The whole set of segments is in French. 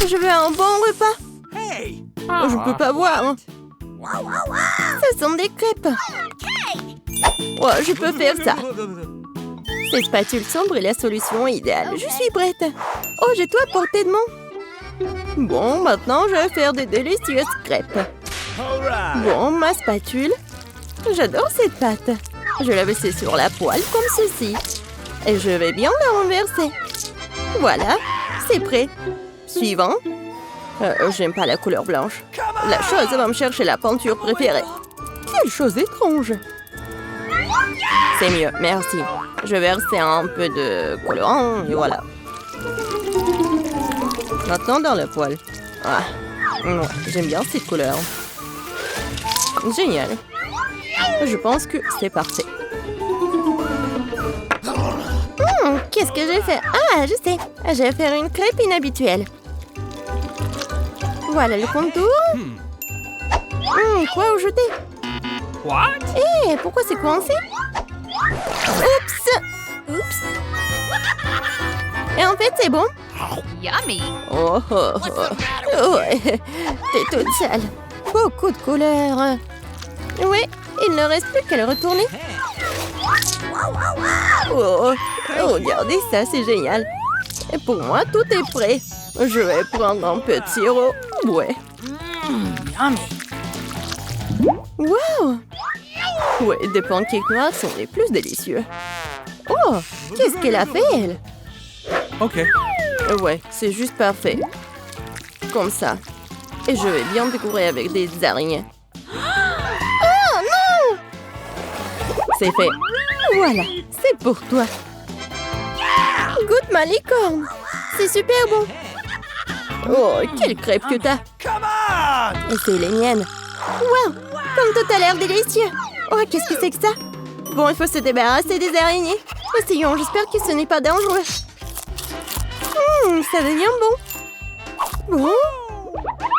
Je veux un bon repas. Je ne peux pas boire. Ce sont des crêpes. Oh, je peux faire ça. Ces spatules sombres est la solution idéale. Je suis prête. Oh, j'ai tout à portée de main. Bon, maintenant, je vais faire des délicieuses crêpes. Bon, ma spatule. J'adore cette pâte. Je la laisse sur la poêle comme ceci. Et je vais bien la renverser. Voilà, c'est prêt. Suivant. J'aime pas la couleur blanche. La chose va me chercher la peinture préférée. Quelle chose étrange. C'est mieux, merci. Je vais verser un peu de colorant et voilà. Maintenant dans la poêle. Ah, ouais, j'aime bien cette couleur. Génial. Je pense que c'est parfait. Qu'est-ce que j'ai fait? Ah, je sais. Je vais faire une crêpe inhabituelle. Voilà le contour. Quoi ajouter? Hé, pourquoi c'est coincé? Oups. Et en fait, c'est bon. Yummy. Oh. Ouais, t'es toute sale. Beaucoup de couleurs. Oui, il ne reste plus qu'à le retourner. Oh, regardez ça, c'est génial. Et pour moi, tout est prêt. Je vais prendre un peu de sirop. Ouais. Wow! Ouais, des pancakes noirs sont les plus délicieux. Oh, qu'est-ce qu'elle a fait, elle? OK. Ouais, c'est juste parfait. Comme ça. Et je vais bien décorer avec des araignées. Oh non! C'est fait. Voilà, c'est pour toi. Goûte ma licorne. C'est super bon. Oh, quelle crêpe que t'as. Et c'est les miennes. Wow, comme tout a l'air délicieux. Oh, qu'est-ce que c'est que ça? Bon, il faut se débarrasser des araignées. Essayons, j'espère que ce n'est pas dangereux. Ça devient bon. Bon.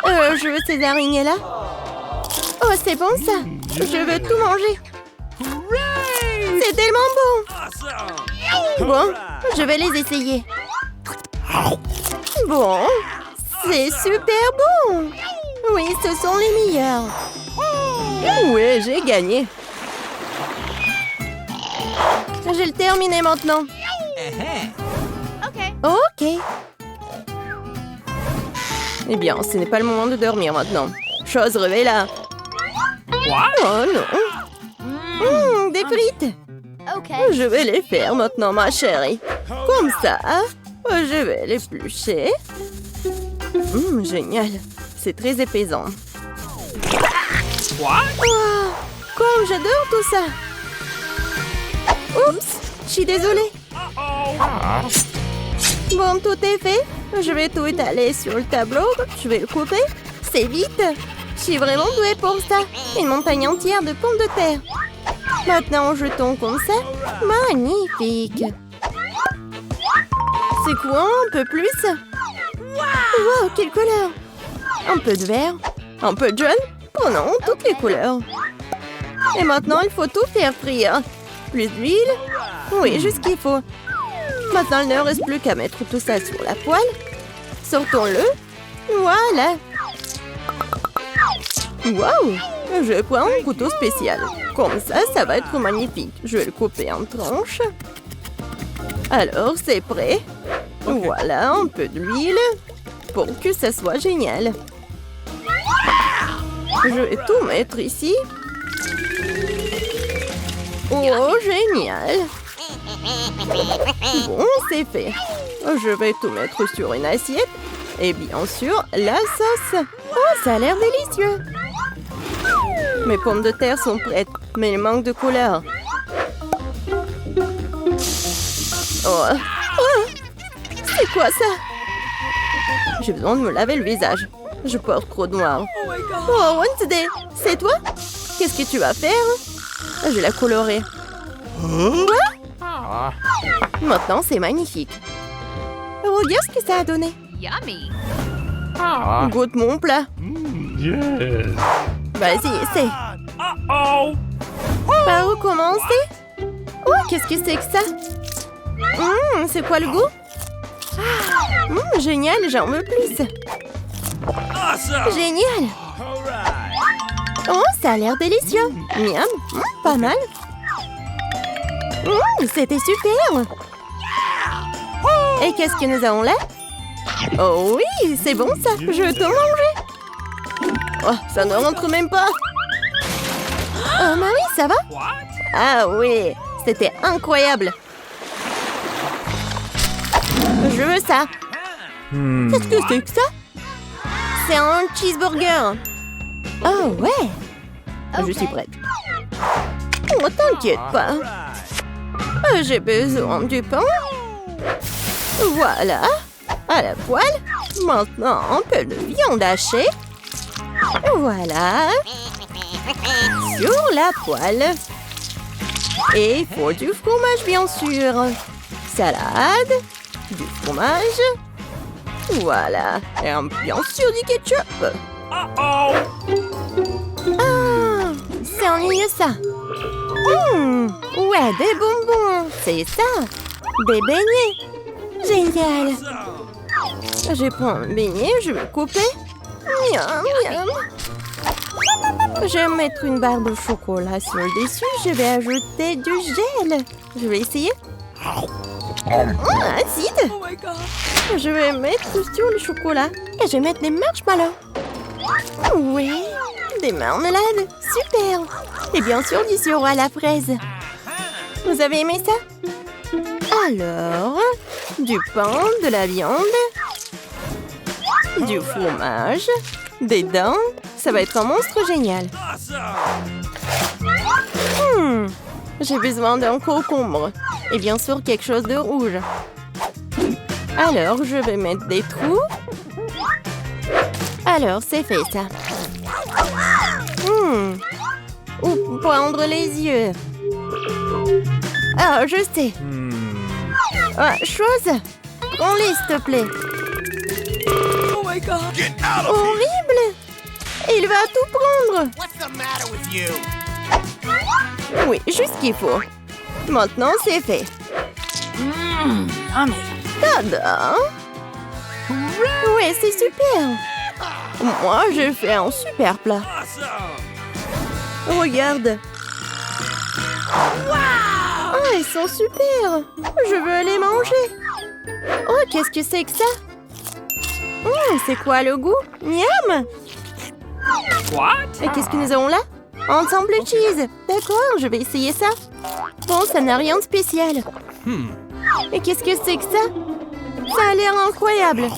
Je veux ces araignées-là. Oh, c'est bon ça. Je veux tout manger. C'est tellement bon. Bon, je vais les essayer. Bon, c'est super bon. Oui, ce sont les meilleurs. Oui, j'ai gagné. Je vais le terminer maintenant. Ok. Eh bien, ce n'est pas le moment de dormir maintenant. Chose révéla. Oh non. Des frites. Je vais les faire maintenant, ma chérie. Comme ça. Je vais l'éplucher. Génial. C'est très épaisant. Oh, comme j'adore tout ça. Oups, je suis désolée. Bon, tout est fait. Je vais tout étaler sur le tableau. Je vais le couper. C'est vite. Je suis vraiment douée pour ça. Une montagne entière de pommes de terre. Maintenant, jetons comme ça. Magnifique. C'est quoi un peu plus? Wow, quelle couleur! Un peu de vert, un peu de jaune. Oh non, toutes les couleurs. Et maintenant, il faut tout faire frire. Plus d'huile. Oui, juste ce qu'il faut. Maintenant, il ne reste plus qu'à mettre tout ça sur la poêle. Sortons-le. Voilà. Wow! Je prends un couteau spécial. Comme ça va être magnifique. Je vais le couper en tranches. Alors, c'est prêt. Voilà, un peu d'huile pour que ça soit génial. Je vais tout mettre ici. Oh, génial. Bon, c'est fait. Je vais tout mettre sur une assiette. Et bien sûr, la sauce. Oh, ça a l'air délicieux. Mes pommes de terre sont prêtes, mais il manque de couleur. Oh. C'est quoi ça? J'ai besoin de me laver le visage. Je porte trop de noir. Oh, Wednesday, c'est toi? Qu'est-ce que tu vas faire? Je vais la colorer. Quoi? Maintenant, c'est magnifique. Regarde ce que ça a donné. Yummy. Goûte mon plat. Yes. Vas-y, essaie. Par où commencer? Oh, qu'est-ce que c'est que ça? C'est quoi le goût? Génial, j'en veux plus. Génial. Oh, ça a l'air délicieux. Miam, pas mal. C'était super. Et qu'est-ce que nous avons là? Oh oui, c'est bon ça. Je veux tout manger. Oh, ça ne rentre même pas. Oh, Marie, ça va? Ah oui, c'était incroyable. Je veux ça. Qu'est-ce que c'est que ça? C'est un cheeseburger. Oh ouais. Je suis prête. Oh, t'inquiète pas. J'ai besoin du pain. Voilà. À la poêle. Maintenant, un peu de viande hachée. Voilà. Sur la poêle. Et il faut du fromage, bien sûr. Salade. Du fromage. Voilà. Et bien sûr du ketchup. Ah, c'est ennuyeux ça. Ouais, des bonbons. C'est ça. Des beignets. Génial. Je prends un beignet, je vais couper. Miam, miam. Je vais mettre une barre de chocolat sur le dessus. Je vais ajouter du gel. Je vais essayer. Acide. Je vais mettre sur le chocolat. Et je vais mettre des marshmallows. Oui, des marmelades. Super. Et bien sûr, du sirop à la fraise. Vous avez aimé ça? Alors, du pain, de la viande, du fromage, des dents. Ça va être un monstre génial. J'ai besoin d'un concombre. Et bien sûr, quelque chose de rouge. Alors, je vais mettre des trous. Alors, c'est fait, ça. Où prendre les yeux? Ah, je sais. Ah, chose. Prends-les, s'il te plaît. Oh my God. Horrible. Il va tout prendre. What's the matter with you? Oui, juste ce qu'il faut. Maintenant, c'est fait. Yummy. Tada! Ouais, c'est super. Moi, j'ai fait un super plat. Regarde. Ah, ils sont super. Je veux les manger. Oh, qu'est-ce que c'est que ça? C'est quoi le goût? Miam! Et qu'est-ce que nous avons là? Ensemble cheese. D'accord, je vais essayer ça. Bon, ça n'a rien de spécial. Et qu'est-ce que c'est que ça? Ça a l'air incroyable.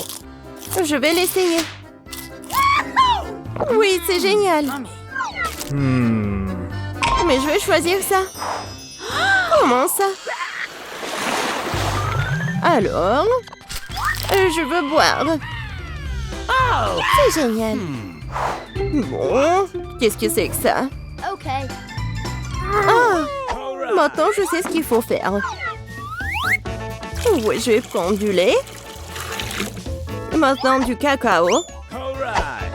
Je vais l'essayer. Oui, c'est génial. Mais je vais choisir ça. Comment ça? Alors, je veux boire. C'est génial. Bon, qu'est-ce que c'est que ça? OK. Ah, maintenant je sais ce qu'il faut faire. Oui, je vais prendre du lait. Maintenant du cacao.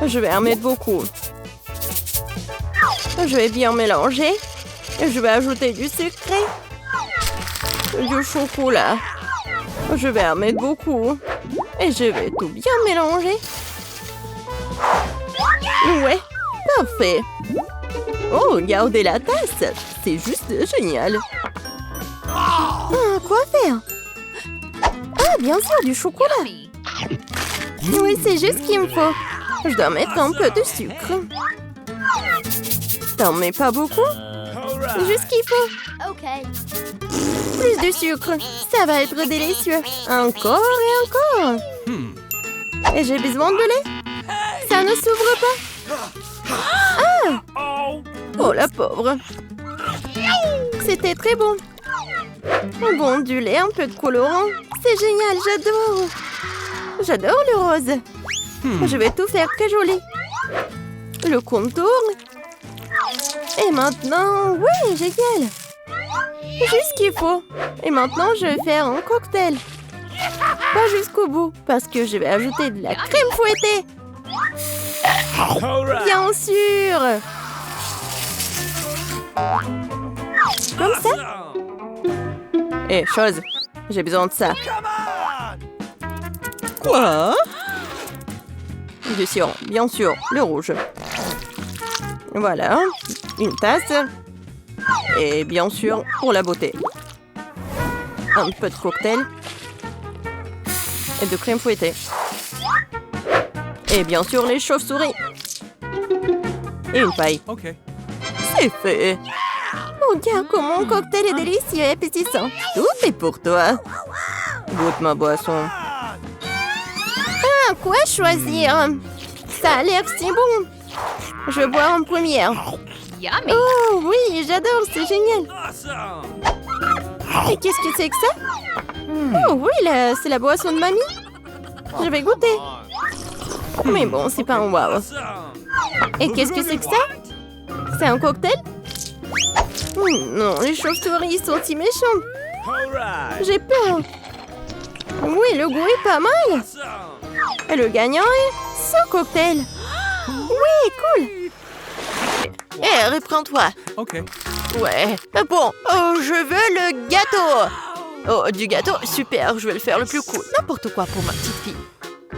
Je vais en mettre beaucoup. Je vais bien mélanger. Je vais ajouter du sucré. Du chocolat. Je vais en mettre beaucoup. Et je vais tout bien mélanger. Ouais, parfait. Oh, regardez la tasse. C'est juste génial. Quoi faire? Ah, bien sûr, du chocolat. Yummy. Oui, c'est juste ce qu'il me faut. Je dois mettre un peu de sucre. T'en mets pas beaucoup? Juste ce qu'il faut. OK. Plus de sucre. Ça va être délicieux. Encore et encore. Et j'ai besoin de lait. Ça ne s'ouvre pas. Ah! Oh, la pauvre. C'était très bon. Bon, du lait, un peu de colorant. C'est génial, j'adore. J'adore le rose. Je vais tout faire très joli. Le contour. Et maintenant, oui, génial. Juste ce qu'il faut. Et maintenant, je vais faire un cocktail. Pas jusqu'au bout, parce que je vais ajouter de la crème fouettée. Bien sûr. Comme ça. Chose, j'ai besoin de ça. Quoi? Du sirop, bien sûr, le rouge. Voilà, une tasse. Et bien sûr, pour la beauté. Un peu de cocktail. Et de crème fouettée. Et bien sûr, les chauves-souris. Et une paille. Okay. C'est fait. Regarde comment mon cocktail est délicieux et appétissant. Tout est pour toi. Goûte ma boisson. Ah, quoi choisir? Ça a l'air si bon. Je vais boire en première. Yummy. Oh oui, j'adore, c'est génial. Et qu'est-ce que c'est que ça? Oh oui, c'est la boisson de mamie. Je vais goûter. Mais bon, c'est pas un wow. Et qu'est-ce que c'est que ça? C'est un cocktail? Non, les chauves-souris sont si méchantes. J'ai peur. Oui, le goût est pas mal. Et le gagnant est ce cocktail. Oui, cool. Eh, reprends-toi. Okay. Ouais. Bon, je veux le gâteau. Oh, du gâteau, super, je vais le faire le plus cool. N'importe quoi pour ma petite fille.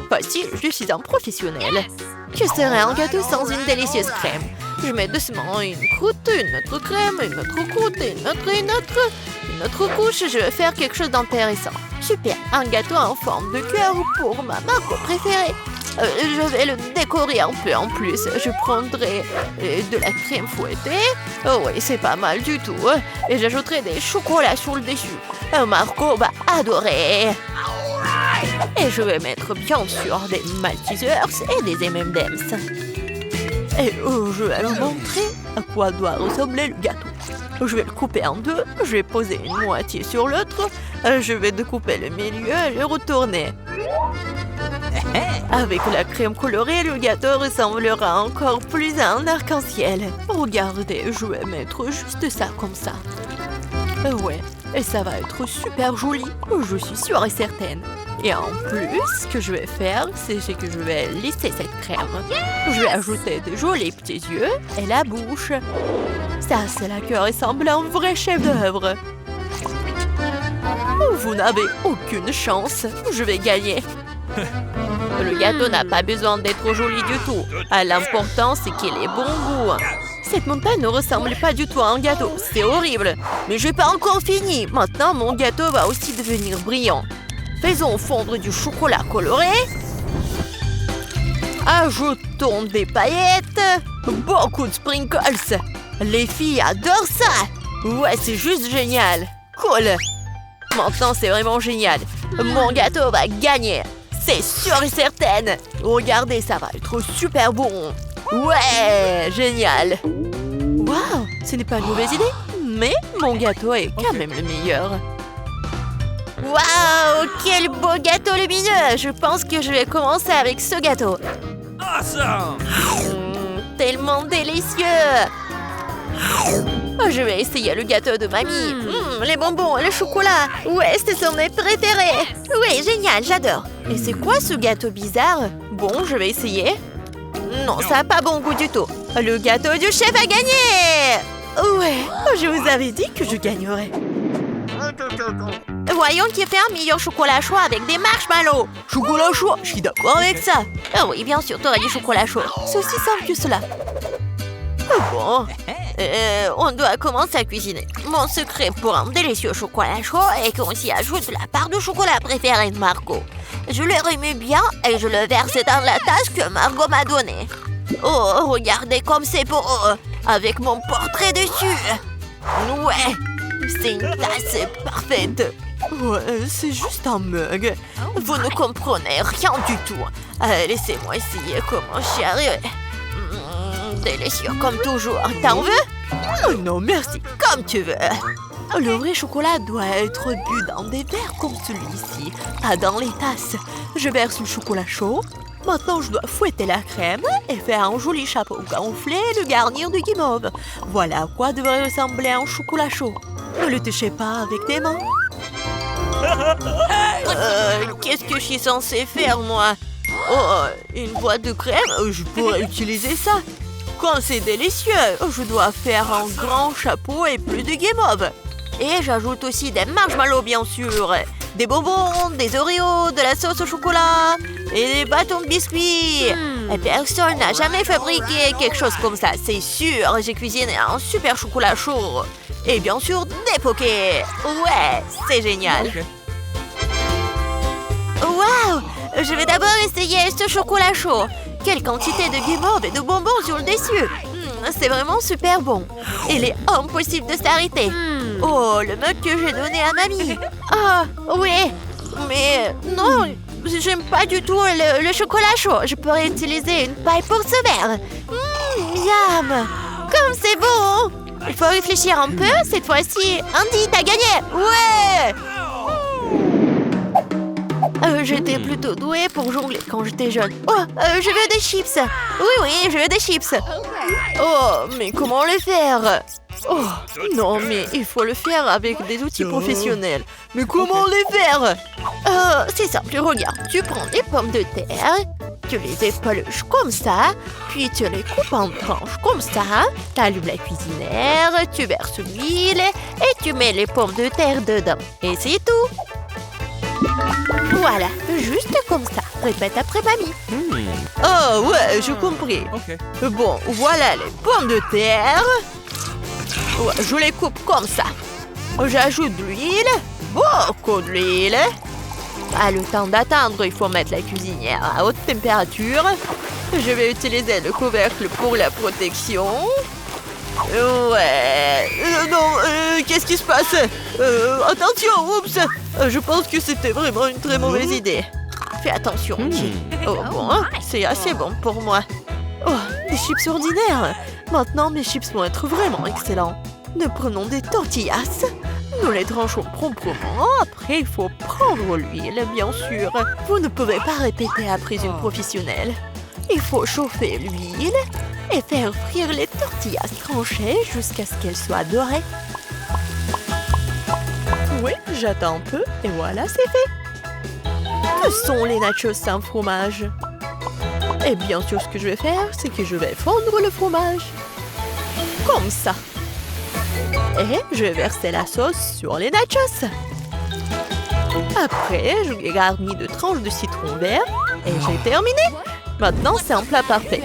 Facile, je suis un professionnel. Que serait un gâteau sans une délicieuse crème? Je mets doucement une croûte, une autre crème, une autre croûte, une autre couche. Je vais faire quelque chose d'intéressant. Super, un gâteau en forme de cœur pour ma marque préférée. Je vais le décorer un peu en plus. Je prendrai de la crème fouettée. Oh oui, c'est pas mal du tout. Et j'ajouterai des chocolats sur le dessus. Marco va adorer. Et je vais mettre bien sûr des Maltesers et des M&M's. Et je vais vous montrer à quoi doit ressembler le gâteau. Je vais le couper en deux. Je vais poser une moitié sur l'autre. Je vais découper le milieu et le retourner. Avec la crème colorée, le gâteau ressemblera encore plus à un arc-en-ciel. Regardez, je vais mettre juste ça comme ça. Ouais, et ça va être super joli, je suis sûre et certaine. Et en plus, ce que je vais faire, c'est que je vais lisser cette crème. Je vais ajouter de jolis petits yeux et la bouche. Ça, c'est là que ressemble à un vrai chef-d'œuvre. Vous n'avez aucune chance, je vais gagner. Le gâteau n'a pas besoin d'être joli du tout. L'important, c'est qu'il ait bon goût. Cette montagne ne ressemble pas du tout à un gâteau. C'est horrible. Mais je n'ai pas encore fini. Maintenant, mon gâteau va aussi devenir brillant. Faisons fondre du chocolat coloré. Ajoutons des paillettes. Beaucoup de sprinkles. Les filles adorent ça. Ouais, c'est juste génial. Cool. Maintenant, c'est vraiment génial. Mon gâteau va gagner. C'est sûr et certain. Regardez, ça va être super bon. Ouais, génial. Waouh, ce n'est pas une mauvaise idée. Mais mon gâteau est quand même le meilleur. Waouh, quel beau gâteau lumineux. Je pense que je vais commencer avec ce gâteau. Tellement délicieux. Je vais essayer le gâteau de mamie. Les bonbons, le chocolat. Ouais, ce sont mes préférés. Oui, génial, j'adore. Et c'est quoi ce gâteau bizarre? Bon, je vais essayer. Non, ça n'a pas bon goût du tout. Le gâteau du chef a gagné. Ouais, je vous avais dit que je gagnerais. Voyons qui fait un meilleur chocolat chaud avec des marshmallows. Chocolat chaud, je suis d'accord avec ça. Ah oui, bien sûr, t'aurais du chocolat chaud. C'est aussi simple que cela. Bon, on doit commencer à cuisiner. Mon secret pour un délicieux chocolat chaud est qu'on s'y ajoute la part de chocolat préférée de Margot. Je le remue bien et je le verse dans la tasse que Margot m'a donnée. Oh, regardez comme c'est beau, avec mon portrait dessus. Ouais, c'est une tasse parfaite. Ouais, c'est juste un mug. Vous ne comprenez rien du tout. Laissez-moi essayer comment j'y arrive. Délicieux comme toujours. T'en veux? Oh non, merci. Comme tu veux. Le vrai chocolat doit être bu dans des verres comme celui-ci, pas dans les tasses. Je verse le chocolat chaud. Maintenant, je dois fouetter la crème et faire un joli chapeau gonflé et le garnir de guimauve. Voilà à quoi devrait ressembler un chocolat chaud. Ne le touchez pas avec tes mains. Qu'est-ce que je suis censée faire, moi? Oh, une boîte de crème? Je pourrais utiliser ça. Quand c'est délicieux, je dois faire un grand chapeau et plus de guimauve. Et j'ajoute aussi des marshmallows, bien sûr. des bonbons, des Oreos, de la sauce au chocolat et des bâtons de biscuits. Et personne n'a jamais fabriqué quelque chose comme ça, c'est sûr. J'ai cuisiné un super chocolat chaud. Et bien sûr, des pokés. Ouais, c'est génial. Okay. Waouh! Je vais d'abord essayer ce chocolat chaud. Quelle quantité de guimauve et de bonbons sur le dessus. C'est vraiment super bon. Il est impossible de s'arrêter. Oh, le mug que j'ai donné à mamie. Ah, oui. Mais non, j'aime pas du tout le chocolat chaud. Je pourrais utiliser une paille pour ce verre. Miam! Comme c'est bon! Il faut réfléchir un peu. Cette fois-ci, Andy, t'as gagné! Ouais! J'étais plutôt douée pour jongler quand j'étais jeune. Oh, je veux des chips. Oui, je veux des chips. Oh, mais comment le faire? Oh, non, mais il faut le faire avec des outils professionnels. Mais comment les faire? C'est simple, regarde. Tu prends des pommes de terre, tu les épluches comme ça, puis tu les coupes en tranches comme ça. Tu allumes la cuisinière, tu verses l'huile et tu mets les pommes de terre dedans. Et c'est tout. Voilà, juste comme ça. Répète après mamie. Oh ouais, j'ai compris. Okay. Bon, voilà les pommes de terre. Ouais, je les coupe comme ça. J'ajoute de l'huile, beaucoup de l'huile. Le temps d'attendre, il faut mettre la cuisinière à haute température. Je vais utiliser le couvercle pour la protection. Ouais. Non, qu'est-ce qui se passe? Attention, oups. Je pense que c'était vraiment une très mauvaise idée. Fais attention, Andy. Oh bon, c'est assez bon pour moi. Oh, des chips ordinaires. Maintenant, mes chips vont être vraiment excellents. Nous prenons des tortillas. Nous les tranchons proprement. Après, il faut prendre l'huile, bien sûr. Vous ne pouvez pas répéter après une professionnelle. Il faut chauffer l'huile et faire frire les tortillas tranchées jusqu'à ce qu'elles soient dorées. Oui, j'attends un peu et voilà, c'est fait. Que sont les nachos sans fromage? Et bien sûr, ce que je vais faire, c'est que je vais fondre le fromage. Comme ça. Et je vais verser la sauce sur les nachos. Après, je les garnis de tranches de citron vert et j'ai terminé. Maintenant, c'est un plat parfait.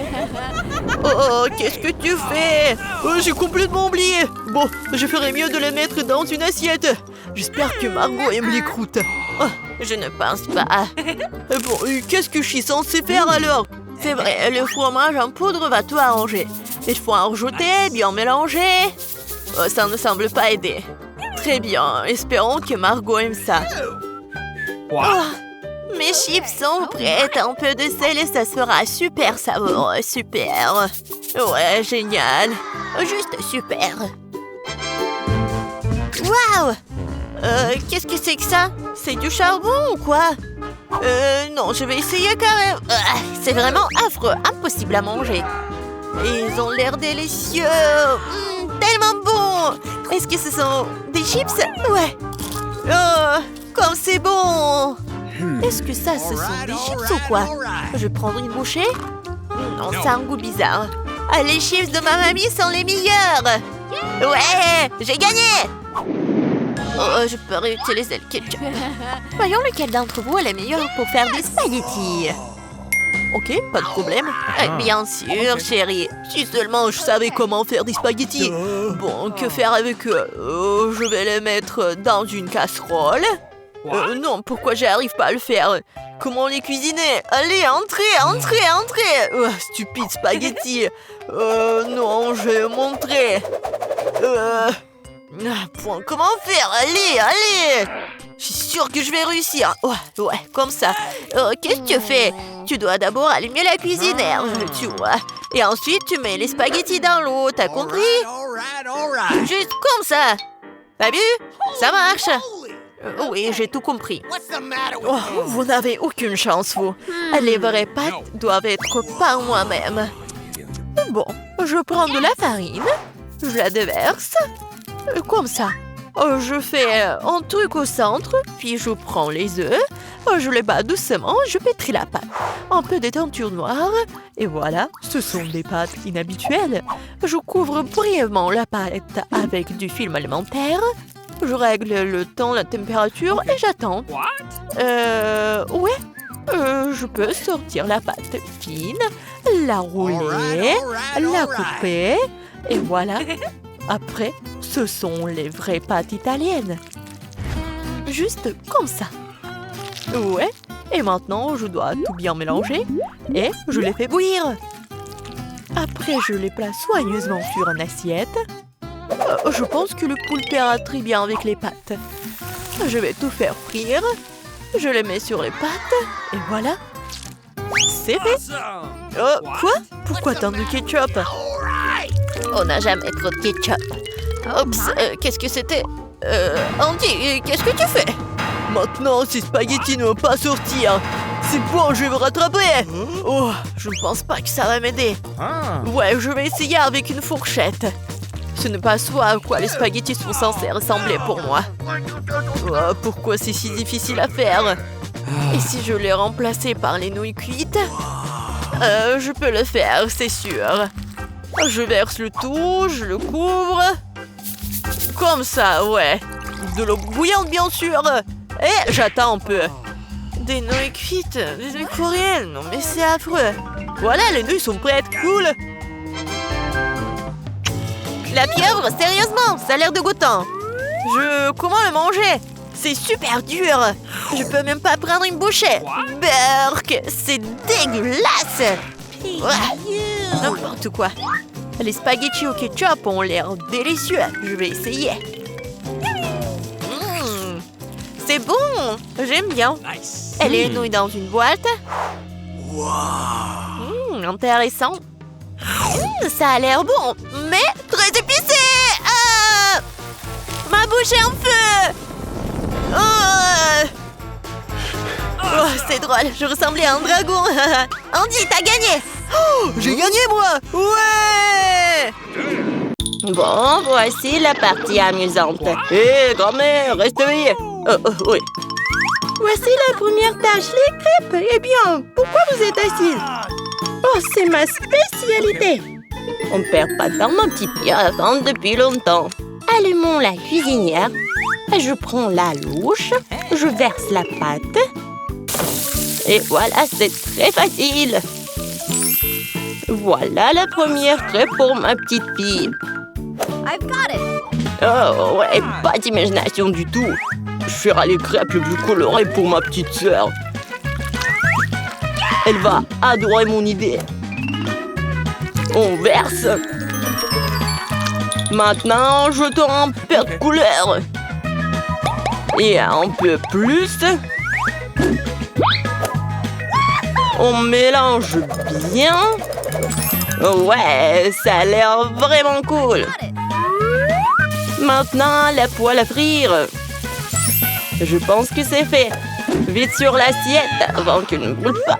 Oh, qu'est-ce que tu fais? J'ai complètement oublié. Bon, je ferais mieux de les mettre dans une assiette. J'espère que Margot aime les croûtes. Oh, je ne pense pas. Bon, qu'est-ce que je suis censée faire alors? C'est vrai, le fromage en poudre va tout arranger. Il faut en rajouter, bien mélanger. Oh, ça ne semble pas aider. Très bien, espérons que Margot aime ça. Wow. Oh, mes chips sont prêtes. Un peu de sel et ça sera super savoureux. Super. Ouais, génial. Juste super. Waouh! Qu'est-ce que c'est que ça? C'est du charbon ou quoi? Non, je vais essayer quand même. C'est vraiment affreux, impossible à manger. Ils ont l'air délicieux. Tellement bon. Est-ce que ce sont des chips? Ouais. Oh, comme c'est bon. Est-ce que ça, ce sont des chips ou quoi? Je vais prendre une bouchée. Non, ça a un goût bizarre. Les chips de ma mamie sont les meilleurs. Ouais, j'ai gagné. Oh, je peux réutiliser le ketchup. Voyons lequel d'entre vous est le meilleur pour faire des spaghettis. Ok, pas de problème. Bien sûr, chérie. Si seulement je savais comment faire des spaghettis. Bon, que faire avec eux? Je vais les mettre dans une casserole. Non, pourquoi j'arrive pas à le faire? Comment les cuisiner? Allez, entrez. Stupide spaghetti. Non, je vais montrer. Comment faire? Allez. Je suis sûre que je vais réussir. Ouais, comme ça. Qu'est-ce que tu fais? Tu dois d'abord allumer la cuisinière, tu vois. Et ensuite, tu mets les spaghettis dans l'eau, t'as compris? Juste comme ça. T'as vu? Ça marche. Oui, j'ai tout compris. Oh, vous n'avez aucune chance, vous. Les vraies pâtes doivent être par moi-même. Bon, je prends de la farine, je la déverse, comme ça. Je fais un truc au centre, puis je prends les œufs, je les bats doucement, je pétris la pâte. Un peu de teinture noire, et voilà, ce sont des pâtes inhabituelles. Je couvre brièvement la pâte avec du film alimentaire. Je règle le temps, la température et j'attends. Ouais. Je peux sortir la pâte fine, la rouler, la couper, et voilà. Après, ce sont les vraies pâtes italiennes. Juste comme ça. Ouais. Et maintenant, je dois tout bien mélanger et je les fais bouillir. Après, je les place soigneusement sur une assiette. Je pense que le poulpe ira très bien avec les pâtes. Je vais tout faire frire. Je les mets sur les pâtes et voilà. C'est fait. Oh, quoi? Pourquoi tant de ketchup? On n'a jamais trop de ketchup. Oups, qu'est-ce que c'était? Andy, qu'est-ce que tu fais? Maintenant, ces spaghettis ne vont pas sortir. C'est bon, je vais me rattraper. Oh, je ne pense pas que ça va m'aider. Ouais, je vais essayer avec une fourchette. Ce n'est pas soit à quoi les spaghettis sont censés ressembler pour moi. Oh, pourquoi c'est si difficile à faire? Et si je les remplaçais par les nouilles cuites? Je peux le faire, c'est sûr. Je verse le tout, je le couvre. Comme ça, ouais. De l'eau bouillante, bien sûr. Et j'attends un peu. Des nouilles cuites, des nouilles coréennes. Non, mais c'est affreux. Voilà, les nouilles sont prêtes, cool. La pieuvre, sérieusement, ça a l'air dégoûtant. Comment le manger? C'est super dur. Je peux même pas prendre une bouchée. Berk, c'est dégueulasse. N'importe quoi. Les spaghettis au ketchup ont l'air délicieux. Je vais essayer. C'est bon. J'aime bien. Et les nouilles dans une boîte. Intéressant. Ça a l'air bon, mais très épicé. Ma bouche est en feu. Oh, c'est drôle, je ressemblais à un dragon. Andy, t'as gagné. Oh, j'ai gagné, moi. Ouais. Bon, voici la partie amusante. Hé, grand-mère, reste éveillée. Oui. Voici la première tâche, les crêpes. Eh bien, pourquoi vous êtes assise? Oh, c'est ma spécialité. On ne perd pas de temps, mon petit pied, à attendre depuis longtemps. Allumons la cuisinière. Je prends la louche, je verse la pâte. Et voilà, c'est très facile. Voilà la première crêpe pour ma petite fille. I've got it. Oh, ouais, pas d'imagination du tout. Je ferai les crêpes les plus colorées pour ma petite sœur. Elle va adorer mon idée. On verse. Maintenant, jetons un peu de couleur. Et un peu plus. On mélange bien. Ouais, ça a l'air vraiment cool. Maintenant, la poêle à frire. Je pense que c'est fait. Vite sur l'assiette avant qu'elle ne brûle pas.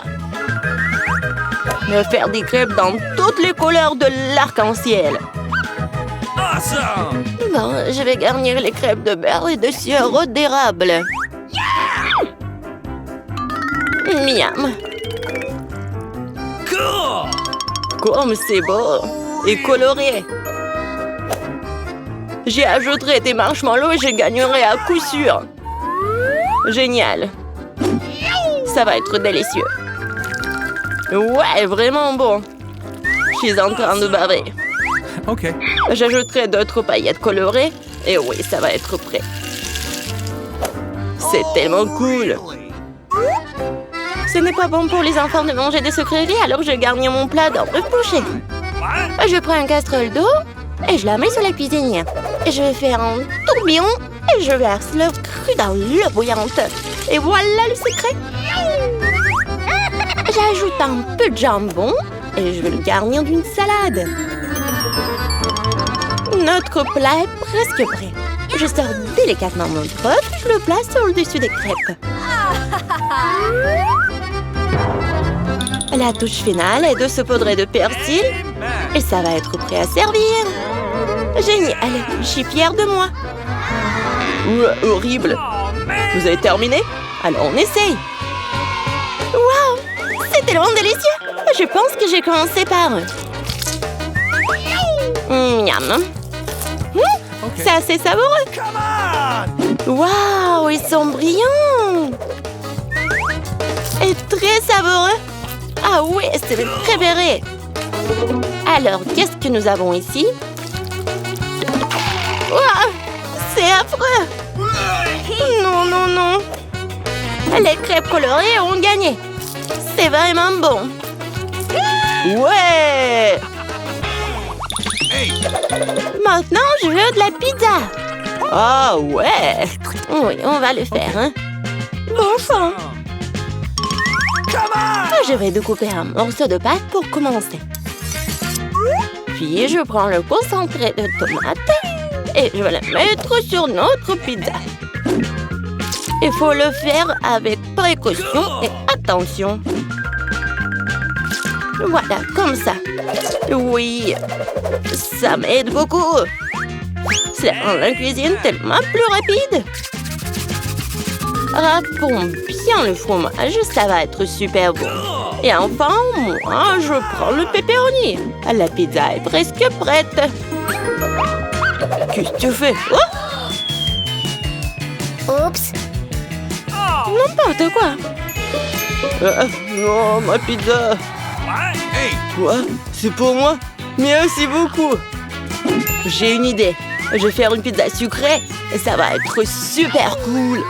Me faire des crêpes dans toutes les couleurs de l'arc-en-ciel. Bon, je vais garnir les crêpes de beurre et de sirop d'érable. Miam. Comme c'est beau et coloré. J'y ajouterai des marshmallows et je gagnerai à coup sûr. Génial. Ça va être délicieux. Ouais, vraiment bon. Je suis en train de baver. Ok. J'ajouterai d'autres paillettes colorées. Et oui, ça va être prêt. C'est tellement cool. Ce n'est pas bon pour les enfants de manger des sucreries, alors je garnis mon plat d'un œuf poché. Je prends une casserole d'eau et je la mets sur la cuisinière. Et je vais faire un tourbillon et je verse l'œuf cru dans l'eau bouillante. Et voilà le secret. J'ajoute un peu de jambon et je vais le garnir d'une salade. Notre plat est presque prêt. Je sors délicatement mon œuf et je le place sur le dessus des crêpes. La touche finale est de saupoudrer de persil et ça va être prêt à servir. Génial, je suis fière de moi. Horrible. Vous avez terminé? Alors on essaye. Waouh, c'est tellement délicieux. Je pense que j'ai commencé par... Miam. C'est assez savoureux. Come on! Waouh, ils sont brillants. Et très savoureux. Ah oui, c'est mes préférés. Alors, qu'est-ce que nous avons ici? Ouah, c'est affreux. Non, non, non. Les crêpes colorées ont gagné. C'est vraiment bon. Ouais. Hey! Maintenant, je veux de la pizza. Ah ouais. Oui, on va le faire, hein. Bon sang. Come on! Je vais découper un morceau de pâte pour commencer. Puis, je prends le concentré de tomate et je vais le mettre sur notre pizza. Il faut le faire avec précaution et attention. Voilà, comme ça. Oui, ça m'aide beaucoup. Ça rend la cuisine tellement plus rapide. Râpons bien le fromage, ça va être super bon. Et enfin, moi, je prends le pepperoni. La pizza est presque prête. Qu'est-ce que tu fais? Oh, Oups. n'importe quoi. Non, ma pizza. What? Hey! Quoi? C'est pour moi? Merci beaucoup. J'ai une idée. Je vais faire une pizza sucrée et ça va être super cool.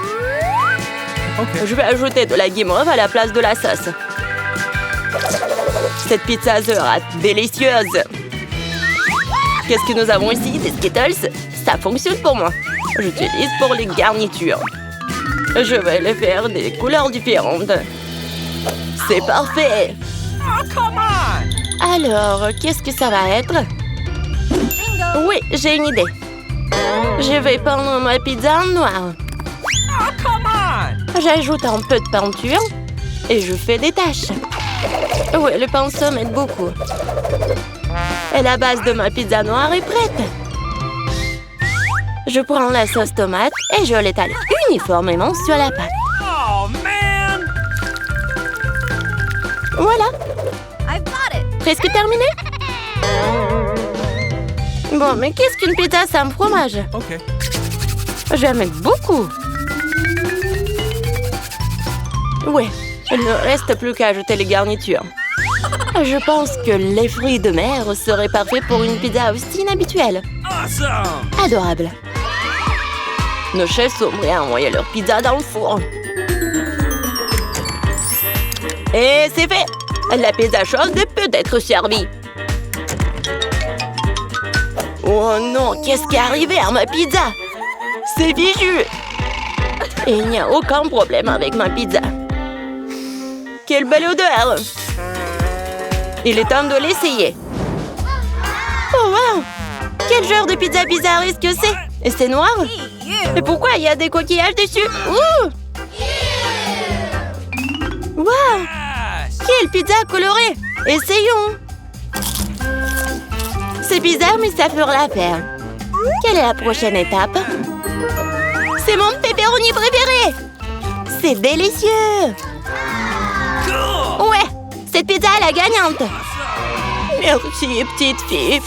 Okay. Je vais ajouter de la guimauve à la place de la sauce. Cette pizza sera délicieuse. Qu'est-ce que nous avons ici? Des Skittles? Ça fonctionne pour moi. J'utilise pour les garnitures. Je vais les faire des couleurs différentes. C'est parfait. Oh, come on! Alors, qu'est-ce que ça va être? Bingo. Oui, j'ai une idée. Je vais peindre ma pizza en noir. Oh, come on! J'ajoute un peu de peinture et je fais des taches. Oui, le pinceau m'aide beaucoup. Et la base de ma pizza noire est prête. Je prends la sauce tomate et je l'étale uniformément sur la pâte. Oh, man! Voilà, I've got it. presque terminé. Bon, mais qu'est-ce qu'une pizza sans fromage? Okay. J'aime beaucoup. Ouais, il ne reste plus qu'à ajouter les garnitures. Je pense que les fruits de mer seraient parfaits pour une pizza aussi inhabituelle. Awesome! Adorable. Nos chefs sont prêts à envoyer leur pizza dans le four. Et c'est fait! La pizza chaude peut être servie. Oh non, qu'est-ce qui est arrivé à ma pizza? C'est fichu! Il n'y a aucun problème avec ma pizza. Quelle belle odeur! Il est temps de l'essayer. Oh wow! Quel genre de pizza bizarre est-ce que c'est? Et c'est noir? You. Et pourquoi il y a des coquillages dessus? Ouh! Wow! Yes! Quelle pizza colorée! Essayons! C'est bizarre, mais ça fera l'affaire. Quelle est la prochaine étape? C'est mon pepperoni préféré! C'est délicieux! Cool! Ouais! Cette pizza est la gagnante! Merci, petite fille.